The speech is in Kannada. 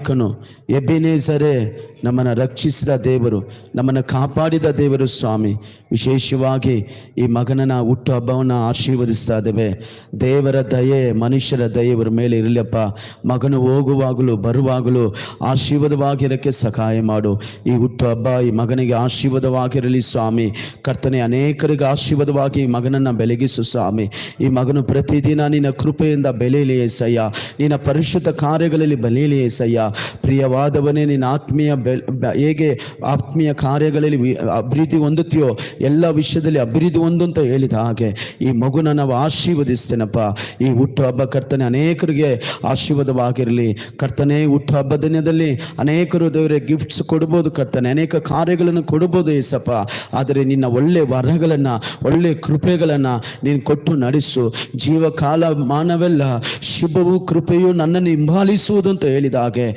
ಕನು ಎಬೆನೇಸರೇ, ನಮ್ಮನ್ನು ರಕ್ಷಿಸಿದ ದೇವರು, ನಮ್ಮನ್ನು ಕಾಪಾಡಿದ ದೇವರು ಸ್ವಾಮಿ. ವಿಶೇಷವಾಗಿ ಈ ಮಗನನ್ನ ಹುಟ್ಟು ಹಬ್ಬವನ್ನು ಆಶೀರ್ವದಿಸ್ತಾ ಇದ್ದೇವೆ. ದೇವರ ದಯೆ, ಮನುಷ್ಯರ ದಯೆ ಇವರ ಮೇಲೆ ಇರಲಿಯಪ್ಪ. ಮಗನು ಹೋಗುವಾಗಲೂ ಬರುವಾಗಲೂ ಆಶೀರ್ವಾದವಾಗಿರೋಕ್ಕೆ ಸಹಾಯ ಮಾಡು. ಈ ಹುಟ್ಟು ಹಬ್ಬ ಈ ಮಗನಿಗೆ ಆಶೀರ್ವಾದವಾಗಿರಲಿ ಸ್ವಾಮಿ. ಕರ್ತನೆ, ಅನೇಕರಿಗೆ ಆಶೀರ್ವಾದವಾಗಿ ಈ ಮಗನನ್ನು ಬೆಳಗಿಸು ಸ್ವಾಮಿ. ಈ ಮಗನು ಪ್ರತಿದಿನ ನಿನ್ನ ಕೃಪೆಯಿಂದ ಬೆಳೆಯಲಿ ಏಸಯ್ಯ. ನಿನ್ನ ಪರಿಶುದ್ಧ ಕಾರ್ಯಗಳಲ್ಲಿ ಬೆಳೆಯಲಿ ಏಸಯ್ಯ. ಪ್ರಿಯವಾದವನೇ, ನಿನ್ನ ಹೇಗೆ ಆತ್ಮೀಯ ಕಾರ್ಯಗಳಲ್ಲಿ ಅಭಿವೃದ್ಧಿ ಹೊಂದುತ್ತೀಯೋ ಎಲ್ಲ ವಿಷಯದಲ್ಲಿ ಅಭಿವೃದ್ಧಿ ಹೊಂದು ಅಂತ ಹೇಳಿದ ಹಾಗೆ ಈ ಮಗುನ ನಾವು ಆಶೀರ್ವದಿಸ್ತೇನಪ್ಪ. ಈ ಹುಟ್ಟು ಹಬ್ಬ ಕರ್ತನೆ ಅನೇಕರಿಗೆ ಆಶೀರ್ವಾದವಾಗಿರಲಿ ಕರ್ತನೆ. ಹುಟ್ಟು ಹಬ್ಬದ ದಿನದಲ್ಲಿ ಅನೇಕರು ದೇವರೇ ಗಿಫ್ಟ್ಸ್ ಕೊಡ್ಬೋದು ಕರ್ತನೆ, ಅನೇಕ ಕಾರ್ಯಗಳನ್ನು ಕೊಡ್ಬೋದು ಏಸಪ್ಪ. ಆದರೆ ನಿನ್ನ ಒಳ್ಳೆ ವರಗಳನ್ನು, ಒಳ್ಳೆ ಕೃಪೆಗಳನ್ನು ನೀನು ಕೊಟ್ಟು ನಡೆಸು. ಜೀವಕಾಲ ಮಾನವೆಲ್ಲ ಶುಭವೂ ಕೃಪೆಯು ನನ್ನನ್ನು ಹಿಂಬಾಲಿಸುವುದು ಅಂತ ಹೇಳಿದ ಹಾಗೆ